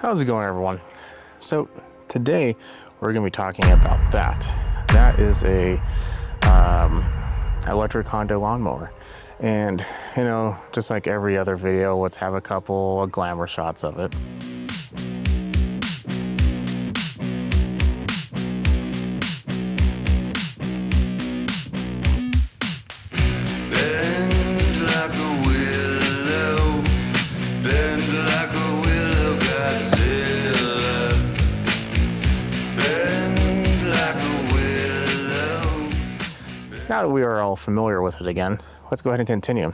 How's it going, everyone? So today we're going to be talking about that. That is a electric Honda lawnmower, and you know, just like every other video, let's have a couple of glamour shots of it. Now that we are all familiar with it again, let's go ahead and continue.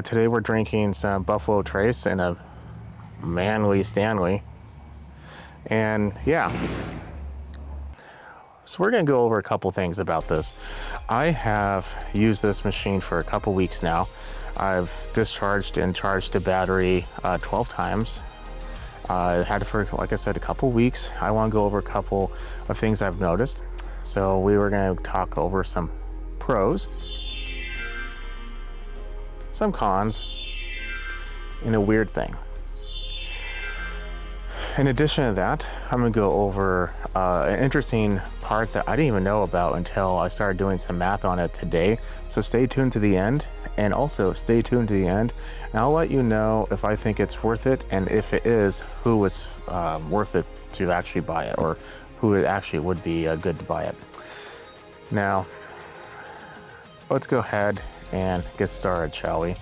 Today we're drinking some Buffalo Trace and a Manly Stanley. And yeah, so we're gonna go over a couple things about this. I have used this machine for a couple weeks now. I've discharged and charged the battery 12 times. I had it for, like I said, a couple weeks. I want to go over a couple of things I've noticed. So we were going to talk over some pros, some cons, and a weird thing. In addition to that, I'm going to go over an interesting part that I didn't even know about until I started doing some math on it today. So stay tuned to the end, and also stay tuned to the end, and I'll let you know if I think it's worth it, and if it is, who is worth it to actually buy it, or who it actually would be good to buy it. Now, let's go ahead and get started, shall we?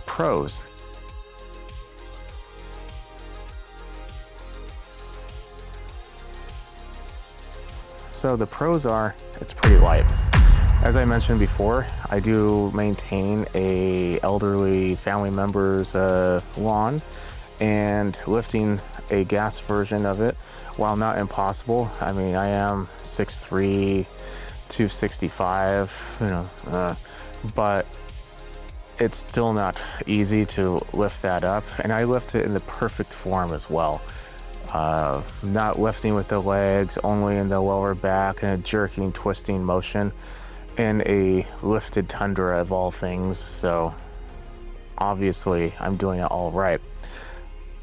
Pros. So the pros are, it's pretty light. As I mentioned before, I do maintain a elderly family member's lawn, and lifting a gas version of it, while not impossible, I mean, I am 6'3", 265, you know, but it's still not easy to lift that up, and I lift it in the perfect form as well. Not lifting with the legs, only in the lower back, and a jerking, twisting motion in a lifted Tundra of all things, so obviously I'm doing it all right.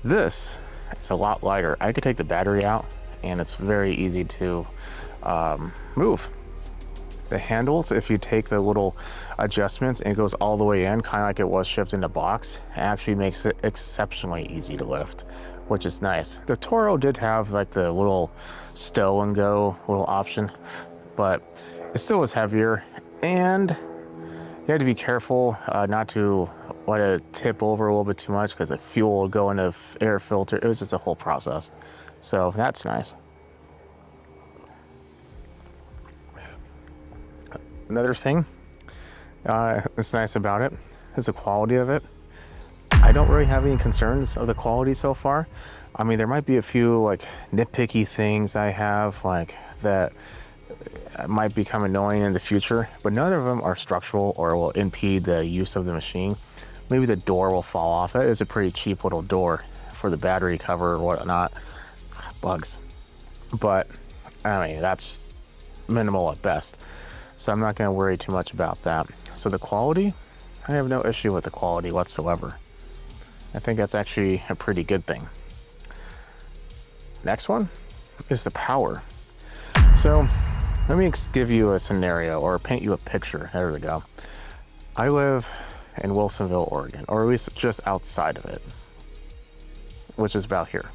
This is a lot lighter. I could take the battery out, and it's very easy to move. The handles, if you take the little adjustments and it goes all the way in, kind of like it was shipped in a box, it actually makes it exceptionally easy to lift, which is nice. The Toro did have like the little stow and go little option, but it still was heavier, and you had to be careful not to let it tip over a little bit too much, because the fuel will go into air filter. It was just a whole process, so that's nice. Another thing that's nice about it is the quality of it. I don't really have any concerns of the quality so far. I mean, there might be a few like nitpicky things I have like that might become annoying in the future, but none of them are structural or will impede the use of the machine. Maybe the door will fall off. That is a pretty cheap little door for the battery cover or whatnot. Bugs. But I mean, that's minimal at best, so I'm not going to worry too much about that. So the quality, I have no issue with the quality whatsoever. I think that's actually a pretty good thing. Next one is the power. So let me give you a scenario, or paint you a picture. There we go. I live in Wilsonville, Oregon, or at least just outside of it, which is about here.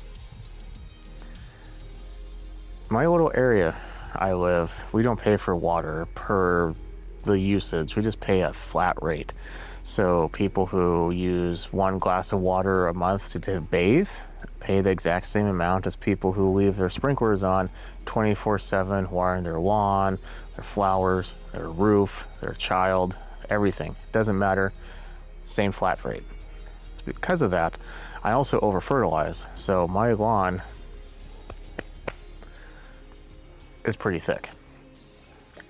My little area I live, we don't pay for water per the usage. We just pay a flat rate. So people who use 1 glass of water a month to bathe pay the exact same amount as people who leave their sprinklers on 24/7, watering their lawn, their flowers, their roof, their child, everything. Doesn't matter, same flat rate. Because of that, I also over fertilize. So my lawn is pretty thick.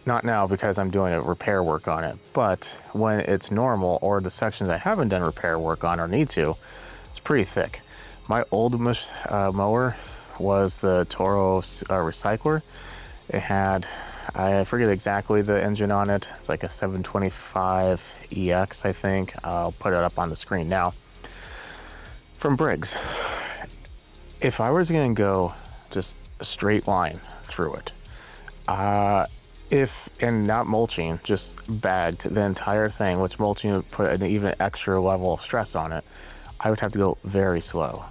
Not now, because I'm doing a repair work on it, but when it's normal, or the sections I haven't done repair work on or need to, it's pretty thick. My old mower was the Toro recycler. It had, I forget exactly the engine on it. It's like a 725EX, I think. I'll put it up on the screen now. From Briggs. If I was gonna go just a straight line through it, and not mulching, just bagged the entire thing, which mulching would put an even extra level of stress on it, I would have to go very slow,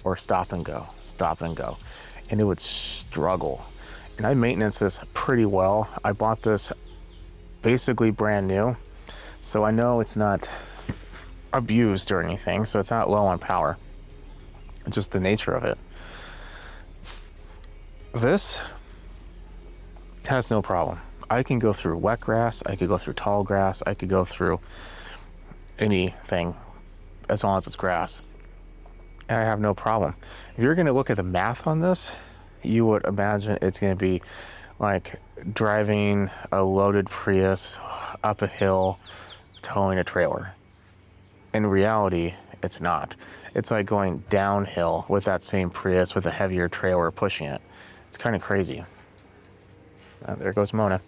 or stop and go, and it would struggle. And I maintenance this pretty well. I bought this basically brand new, so I know it's not abused or anything, so it's not low on power. It's just the nature of it. This has no problem. I can go through wet grass, I could go through tall grass, I could go through anything as long as it's grass. And I have no problem. If you're gonna look at the math on this, you would imagine it's gonna be like driving a loaded Prius up a hill, towing a trailer. In reality, it's not. It's like going downhill with that same Prius with a heavier trailer pushing it. It's kind of crazy. There goes Mona.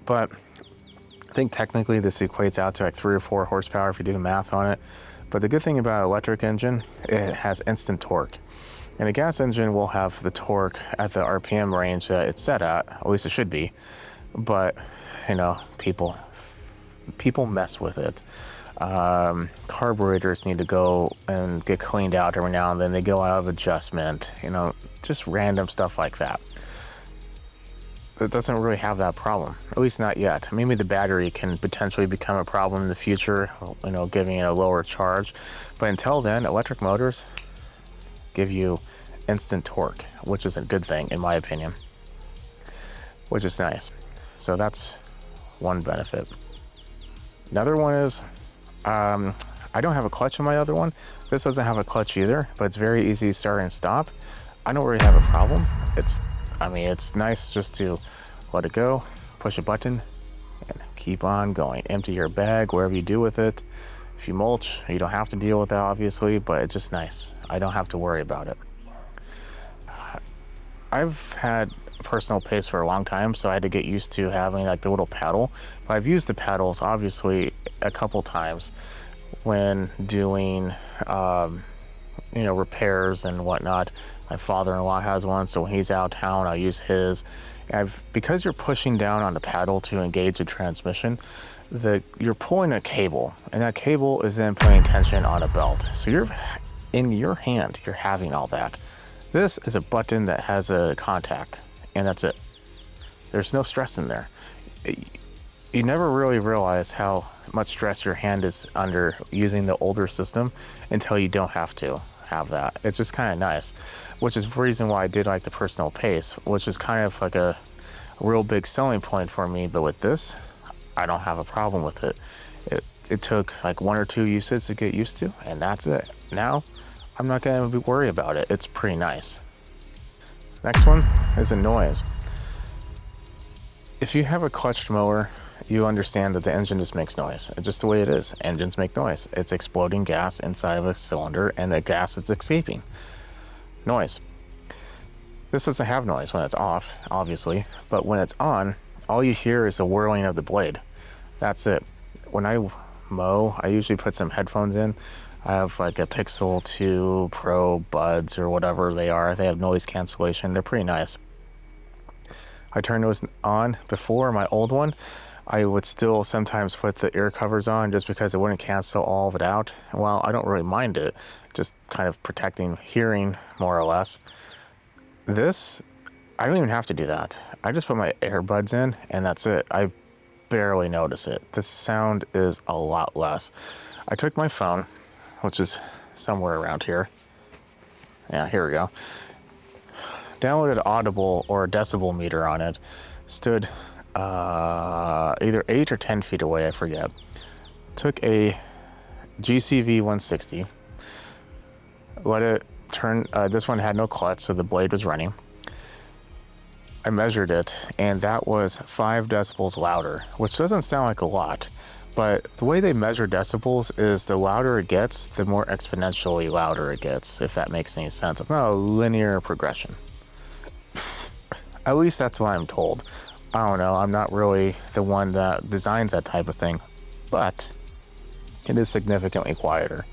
But I think technically this equates out to like 3 or 4 horsepower if you do the math on it. But the good thing about an electric engine, it has instant torque. And a gas engine will have the torque at the RPM range that it's set at least it should be. But, you know, people mess with it. Carburetors need to go and get cleaned out every now and then. They go out of adjustment, you know, just random stuff like that. It doesn't really have that problem, at least not yet. Maybe the battery can potentially become a problem in the future, you know, giving it a lower charge. But until then, electric motors give you instant torque, which is a good thing in my opinion, which is nice. So that's one benefit. Another one is, I don't have a clutch on my other one. This doesn't have a clutch either, but it's very easy to start and stop. I don't really have a problem. It's nice just to let it go, push a button, and keep on going. Empty your bag, wherever you do with it. If you mulch, you don't have to deal with that, obviously, but it's just nice. I don't have to worry about it. I've had a personal pace for a long time, so I had to get used to having like the little paddle. But I've used the paddles, obviously, a couple times when doing, repairs and whatnot. My father-in-law has one, so when he's out of town, I'll use his. Because you're pushing down on the paddle to engage the transmission, you're pulling a cable, and that cable is then putting tension on a belt. So you're in your hand, you're having all that. This is a button that has a contact, and that's it. There's no stress in there. You never really realize how much stress your hand is under using the older system until you don't have to have that. It's just kind of nice, which is the reason why I did like the personal pace, which is kind of like a real big selling point for me. But with this, I don't have a problem with it. It took like 1 or 2 uses to get used to, and that's it. Now, I'm not going to worry about it. It's pretty nice. Next one is the noise. If you have a clutched mower, you understand that the engine just makes noise. It's just the way it is. Engines make noise. It's exploding gas inside of a cylinder, and the gas is escaping. Noise. This doesn't have noise when it's off, obviously, but when it's on, all you hear is the whirling of the blade. That's it. When I mow, I usually put some headphones in. I have like a Pixel 2 Pro Buds or whatever they are. They have noise cancellation. They're pretty nice. I turned those on before. My old one, I would still sometimes put the ear covers on just because it wouldn't cancel all of it out. Well, I don't really mind it, just kind of protecting hearing more or less. This, I don't even have to do that. I just put my earbuds in and that's it. I barely notice it. The sound is a lot less. I took my phone, which is somewhere around here. Yeah, here we go. Downloaded Audible or a decibel meter on it. Stood either 8 or 10 feet away, I forget. Took a GCV 160. Let it turn. This one had no clutch, so the blade was running. I measured it, and that was 5 decibels louder, which doesn't sound like a lot. But the way they measure decibels is the louder it gets, the more exponentially louder it gets, if that makes any sense. It's not a linear progression. At least that's what I'm told. I don't know, I'm not really the one that designs that type of thing. But It is significantly quieter,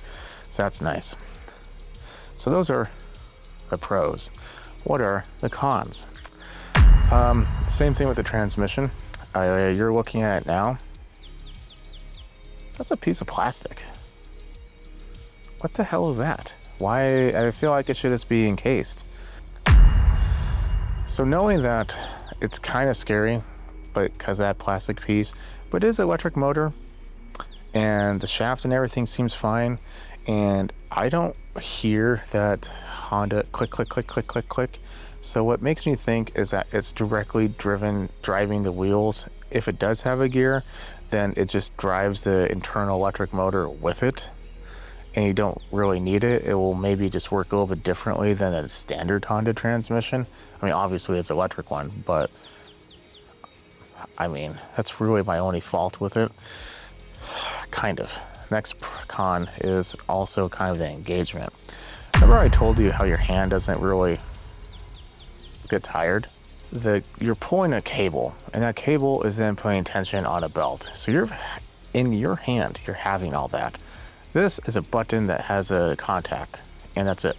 so that's nice. So those are the pros. What are the cons? Same thing with the transmission. You're looking at it now. That's a piece of plastic. What the hell is that? Why? I feel like it should just be encased. So knowing that, it's kind of scary, but because of that plastic piece, but it is an electric motor, and the shaft and everything seems fine, and I don't hear that Honda click, click, click, click, click, click. So what makes me think is that it's directly driving the wheels. If it does have a gear, then it just drives the internal electric motor with it, and you don't really need it. It will maybe just work a little bit differently than a standard Honda transmission. I mean, obviously it's an electric one, but I mean, that's really my only fault with it. Kind of. Next con is also kind of the engagement. Remember I told you how your hand doesn't really get tired? You're pulling a cable, and that cable is then putting tension on a belt. So you're in your hand, you're having all that. This is a button that has a contact, and that's it.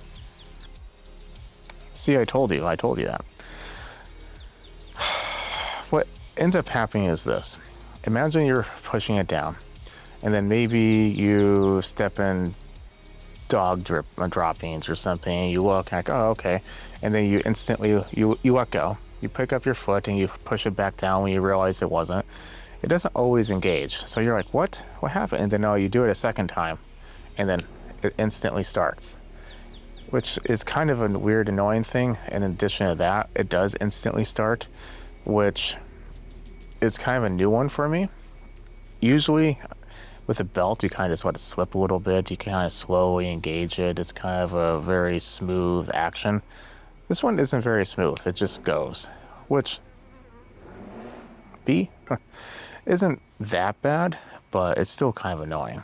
See, I told you that. What ends up happening is this. Imagine you're pushing it down, and then maybe you step in dog droppings or something, and you look like, oh, okay, and then you instantly you let go. You pick up your foot and you push it back down when you realize it wasn't. It doesn't always engage, so you're like, what happened? And then you do it a second time, and then it instantly starts, which is kind of a weird, annoying thing. In addition to that, it does instantly start, which is kind of a new one for me. Usually with a belt, you kind of just let it slip a little bit. You kind of slowly engage it. It's kind of a very smooth action. This one isn't very smooth. It just goes, which isn't that bad, but it's still kind of annoying.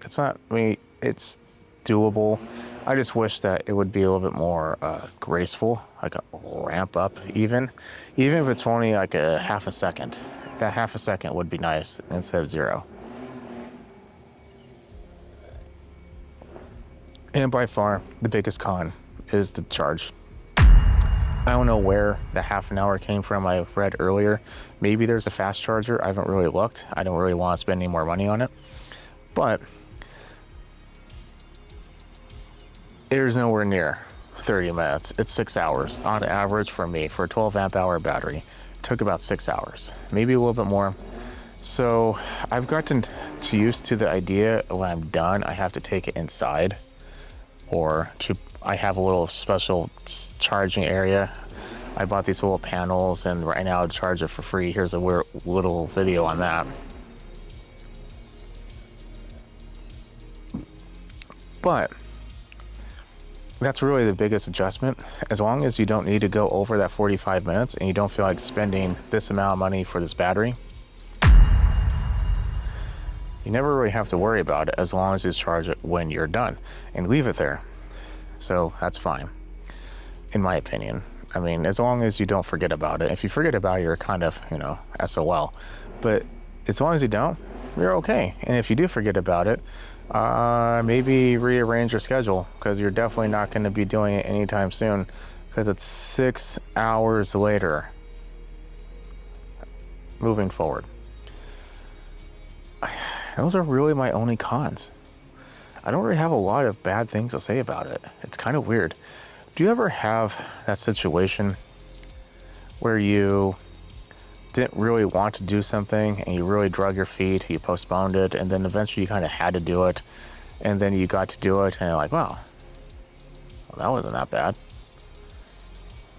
It's not, I mean, it's doable. I just wish that it would be a little bit more graceful, like a ramp up even if it's only like a half a second. That half a second would be nice instead of 0. And by far, the biggest con is the charge. I don't know where the half an hour came from. I read earlier, maybe there's a fast charger. I haven't really looked. I don't really want to spend any more money on it, but it is nowhere near 30 minutes. It's 6 hours on average for me. For a 12 amp hour battery, it took about 6 hours, maybe a little bit more. So I've gotten too used to the idea when I'm done, I have to take it inside, or I have a little special charging area. I bought these little panels, and right now I'll charge it for free. Here's a little video on that. But that's really the biggest adjustment. As long as you don't need to go over that 45 minutes and you don't feel like spending this amount of money for this battery, you never really have to worry about it, as long as you charge it when you're done and leave it there. So that's fine, in my opinion. I mean, as long as you don't forget about it. If you forget about it, you're kind of, SOL. But as long as you don't, you're okay. And if you do forget about it, maybe rearrange your schedule, because you're definitely not going to be doing it anytime soon, because it's 6 hours later moving forward. Those are really my only cons. I don't really have a lot of bad things to say about it. It's kind of weird. Do you ever have that situation where you didn't really want to do something and you really drug your feet, you postponed it, and then eventually you kind of had to do it, and then you got to do it and you're like, wow, well, that wasn't that bad.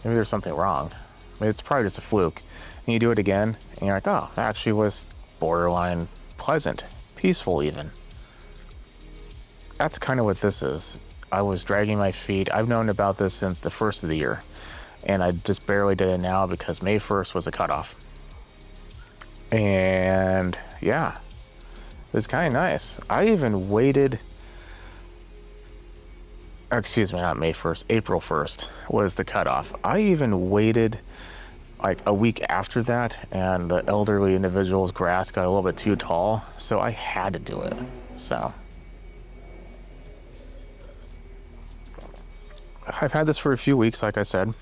Maybe there's something wrong. I mean, it's probably just a fluke. And you do it again and you're like, oh, that actually was borderline pleasant, peaceful even. That's kind of what this is. I was dragging my feet. I've known about this since the first of the year, and I just barely did it now because May 1st was the cutoff. And yeah, it was kind of nice. I even waited, excuse me, not May 1st, April 1st was the cutoff. I even waited like a week after that, and the elderly individual's grass got a little bit too tall, so I had to do it. So I've had this for a few weeks, like I said,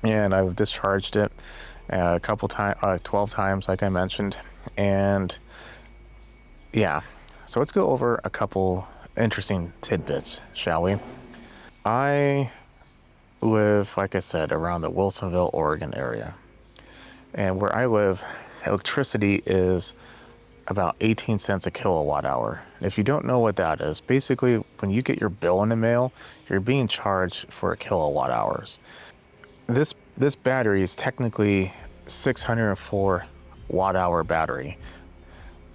and I've discharged it a couple times, 12 times, like I mentioned. And yeah, so let's go over a couple interesting tidbits, shall we? I live, like I said, around the Wilsonville, Oregon area. And where I live, electricity is about 18 cents a kilowatt hour. If you don't know what that is, basically when you get your bill in the mail, you're being charged for kilowatt hours. This battery is technically 604 watt hour battery.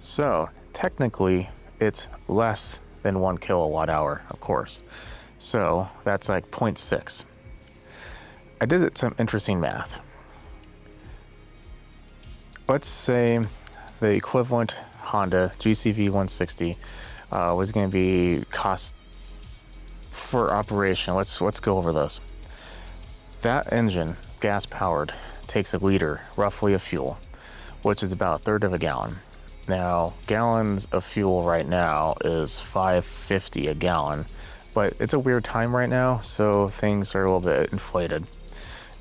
So technically it's less than 1 kilowatt hour, of course. So that's like 0.6. I did some interesting math. Let's say the equivalent Honda GCV 160 was going to be cost for operation. Let's go over those. That engine, gas powered, takes a liter roughly of fuel, which is about a third of a gallon. Now, gallons of fuel right now is $5.50 a gallon, but it's a weird time right now, so things are a little bit inflated.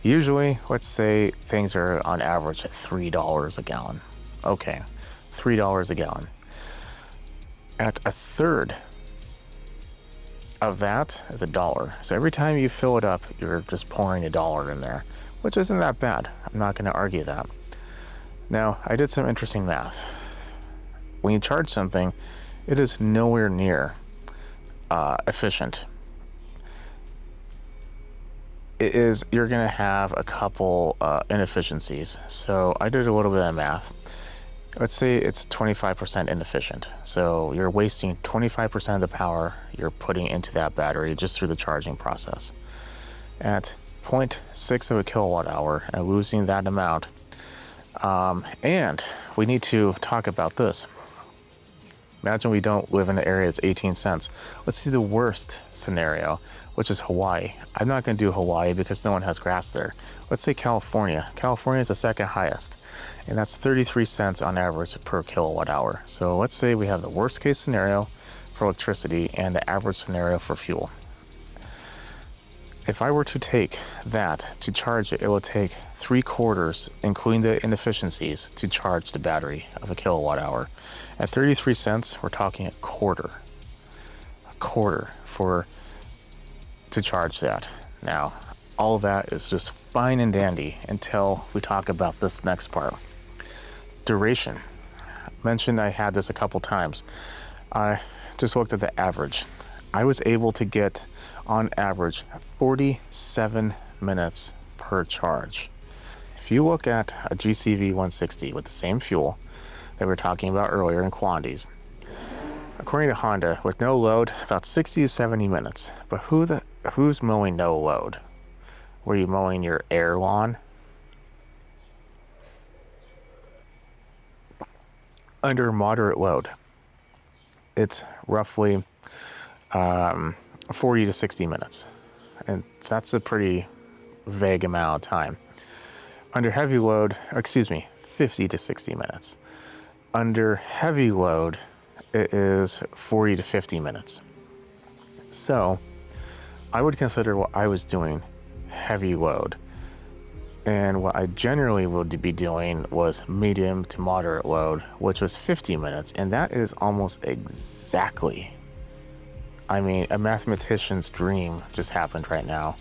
Usually, let's say things are on average at $3 a gallon. Okay, $3 a gallon. At a third of that is $1. So every time you fill it up, you're just pouring $1 in there, which isn't that bad. I'm not going to argue that. Now, I did some interesting math. When you charge something, it is nowhere near efficient. You're going to have a couple inefficiencies. So I did a little bit of math. Let's say it's 25% inefficient. So you're wasting 25% of the power you're putting into that battery just through the charging process. At 0.6 of a kilowatt hour and losing that amount. And we need to talk about this. Imagine we don't live in an area that's 18 cents. Let's see the worst scenario, which is Hawaii. I'm not going to do Hawaii because no one has grass there. Let's say California. California is the second highest, and that's 33 cents on average per kilowatt hour. So let's say we have the worst case scenario for electricity and the average scenario for fuel. If I were to take that to charge it, it will take 3/4, including the inefficiencies, to charge the battery of a kilowatt hour. At 33 cents, we're talking a quarter to charge that. Now, all of that is just fine and dandy until we talk about this next part. Duration. I mentioned I had this a couple times. I just looked at the average. I was able to get, on average, 47 minutes per charge. If you look at a GCV 160 with the same fuel that we were talking about earlier in quantities, according to Honda, with no load, about 60 to 70 minutes. But who's mowing no load? Were you mowing your air lawn? Under moderate load, it's roughly 40 to 60 minutes. And that's a pretty vague amount of time. Under heavy load, 50 to 60 minutes. Under heavy load, it is 40 to 50 minutes. So I would consider what I was doing heavy load. And what I generally would be doing was medium to moderate load, which was 50 minutes. And that is almost exactly, I mean, a mathematician's dream just happened right now.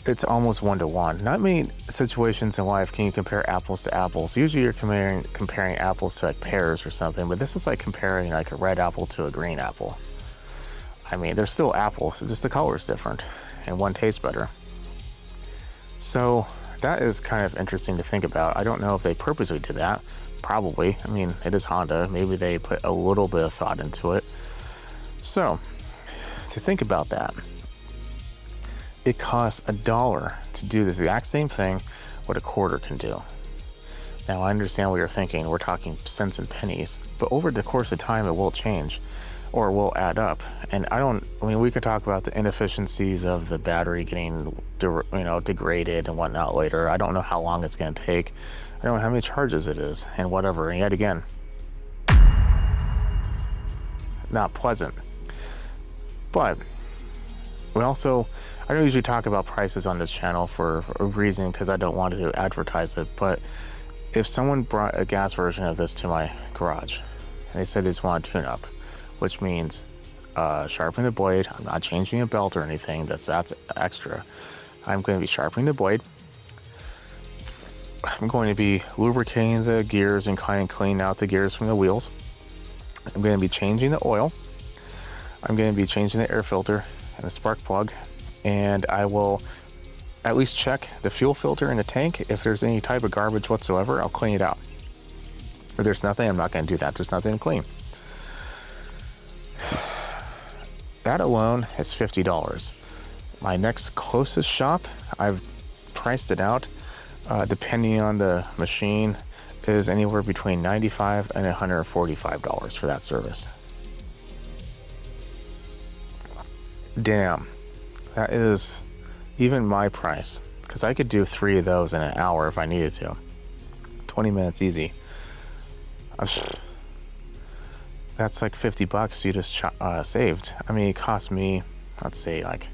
It's almost 1-to-1. Not many situations in life can you compare apples to apples. Usually you're comparing apples to like pears or something, but this is like comparing like a red apple to a green apple. I mean, they're still apples, just the color is different, and one tastes better. So that is kind of interesting to think about. I don't know if they purposely did that. Probably. I mean, it is Honda. Maybe they put a little bit of thought into it. So, to think about that, it costs $1 to do this exact same thing what a quarter can do. Now, I understand what you're thinking. We're talking cents and pennies, but over the course of time, it will change. or will add up. And I mean, we could talk about the inefficiencies of the battery getting, degraded and whatnot later. I don't know how long it's going to take. I don't know how many charges it is and whatever. And yet again, not pleasant. But I don't usually talk about prices on this channel for a reason, because I don't want to advertise it. But if someone brought a gas version of this to my garage and they said they just want a tune-up, which means sharpening the blade, I'm not changing a belt or anything, that's extra. I'm going to be sharpening the blade. I'm going to be lubricating the gears and kind of cleaning out the gears from the wheels. I'm going to be changing the oil. I'm going to be changing the air filter and the spark plug, and I will at least check the fuel filter in the tank. If there's any type of garbage whatsoever, I'll clean it out. If there's nothing, I'm not going to do that. There's nothing to clean. That alone is $50. My next closest shop, I've priced it out, depending on the machine, is anywhere between $95 and $145 for that service. Damn, that is even my price, because I could do 3 of those in an hour if I needed to. 20 minutes easy. That's like $50 you just saved. I mean, it cost me, let's say, like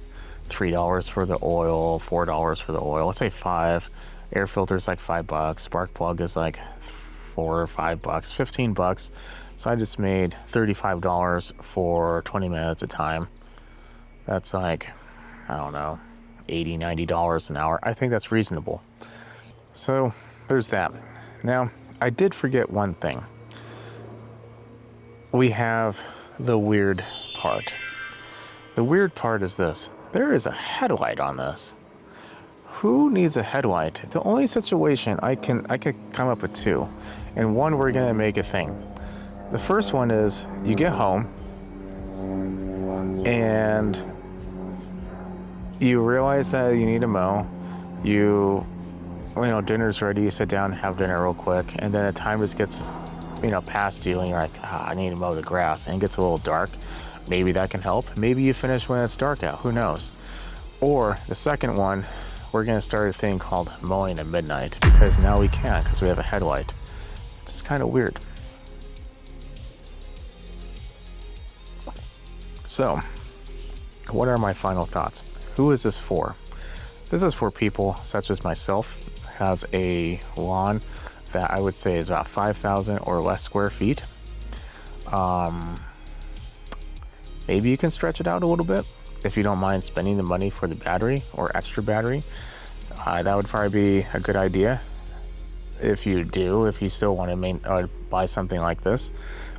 $3 for the oil, $4 for the oil. Let's say $5. Air filter is like $5. Spark plug is like $4 or $5, $15. So I just made $35 for 20 minutes of time. That's like, I don't know, $80, $90 an hour. I think that's reasonable. So there's that. Now, I did forget one thing. We have the weird part. The weird part is this. There is a headlight on this. Who needs a headlight? The only situation I could come up with 2, and one we're gonna make a thing. The first one is you get home and you realize that you need to mow. Dinner's ready, you sit down and have dinner real quick, and then the time just gets, past you, and you're like, I need to mow the grass, and it gets a little dark. Maybe that can help. Maybe you finish when it's dark out, who knows? Or the second one, we're gonna start a thing called mowing at midnight, because now we can, because we have a headlight. It's just kind of weird. So, what are my final thoughts? Who is this for? This is for people such as myself, has a lawn that I would say is about 5,000 or less square feet. Maybe you can stretch it out a little bit if you don't mind spending the money for the battery or extra battery. That would probably be a good idea. If you still want to buy something like this,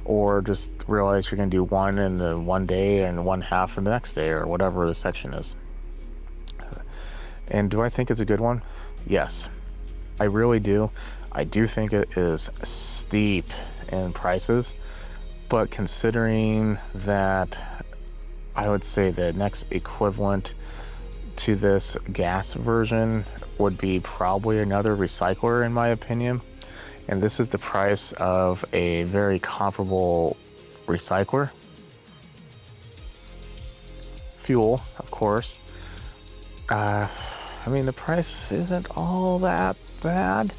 or just realize you're going to do one in the one day and one half in the next day, or whatever the section is. And do I think it's a good one? Yes, I really do. I do think it is steep in prices, but considering that, I would say the next equivalent to this gas version would be probably another recycler, in my opinion. And this is the price of a very comparable recycler. Fuel, of course. I mean, the price isn't all that bad.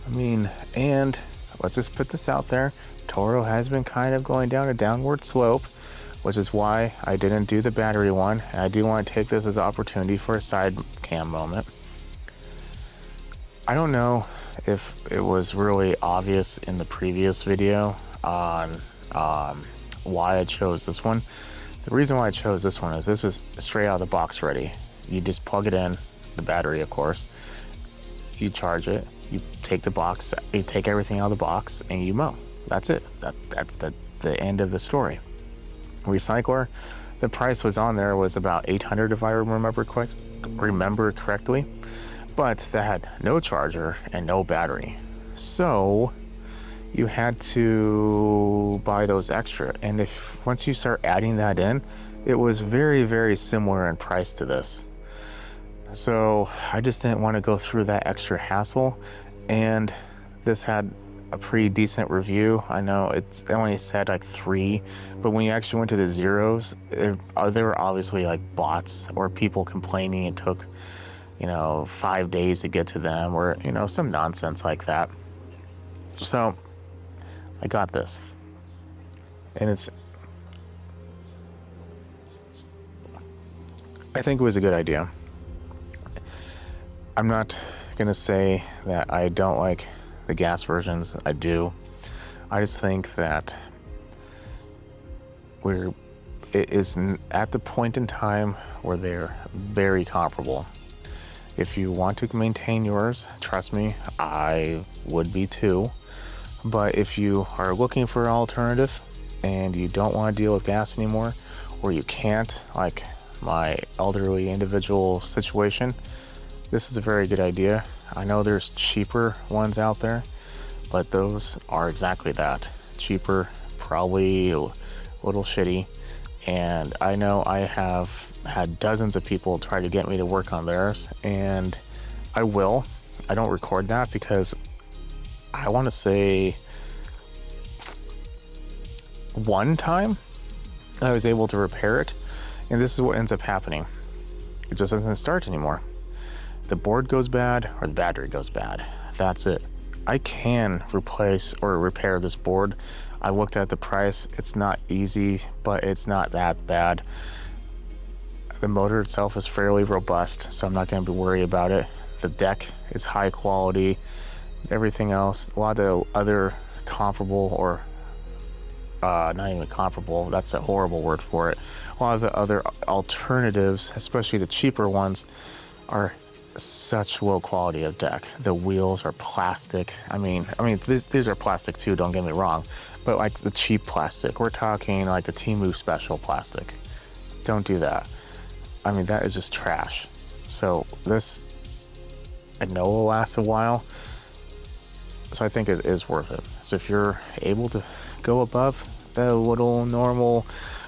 I mean, and let's just put this out there. Toro has been kind of going down a downward slope, which is why I didn't do the battery one. And I do want to take this as an opportunity for a side cam moment. I don't know if it was really obvious in the previous video on why I chose this one. The reason why I chose this one is this was straight out of the box ready. You just plug it in, the battery of course, you charge it, you take the box, you take everything out of the box, and you mow. That's it. That's the end of the story. Recycler, the price was on there was about $800 if I remember correctly, but that had no charger and no battery. So you had to buy those extra, and once you start adding that in, it was very, very similar in price to this. So I just didn't want to go through that extra hassle, and this had a pretty decent review. I know it only said like 3, but when you actually went to the zeros, there were obviously like bots or people complaining it took, 5 days to get to them, or some nonsense like that. So I got this, and I think it was a good idea. I'm not gonna say that I don't like the gas versions. I do. I just think that it is at the point in time where they're very comparable. If you want to maintain yours, trust me, I would be too. But if you are looking for an alternative and you don't want to deal with gas anymore, or you can't, like my elderly individual situation, this is a very good idea. I know there's cheaper ones out there, but those are exactly that. Cheaper, probably a little shitty. And I know I have had dozens of people try to get me to work on theirs, and I will. I don't record that because I want to say one time I was able to repair it, and this is what ends up happening. It just doesn't start anymore. The board goes bad or the battery goes bad. That's it. I can replace or repair this board. I looked at the price. It's not easy, but it's not that bad. The motor itself is fairly robust, so I'm not going to be worried about it. The deck is high quality. Everything else, a lot of the other comparable, or not even comparable, that's a horrible word for it. A lot of the other alternatives, especially the cheaper ones, are such low quality of deck. The wheels are plastic. I mean these are plastic too, don't get me wrong, but like the cheap plastic, we're talking like the Temu special plastic. Don't do that. I mean, that is just trash. So this, I know, will last a while, so I think it is worth it. So if you're able to go above the little normal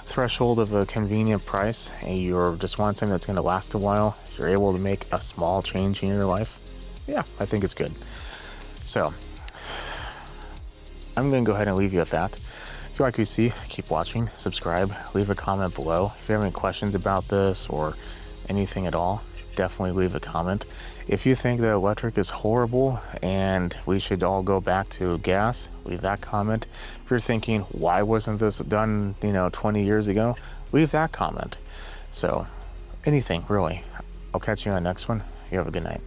threshold of a convenient price, and you're just want something that's going to last a while, you're able to make a small change in your life, yeah, I think it's good. So I'm going to go ahead and leave you at that. If you like what you see, keep watching, subscribe, leave a comment below. If you have any questions about this or anything at all, definitely leave a comment. If you think that electric is horrible and we should all go back to gas, leave that comment. If you're thinking, why wasn't this done 20 years ago, leave that comment. So anything really. I'll catch you on the next one. You have a good night.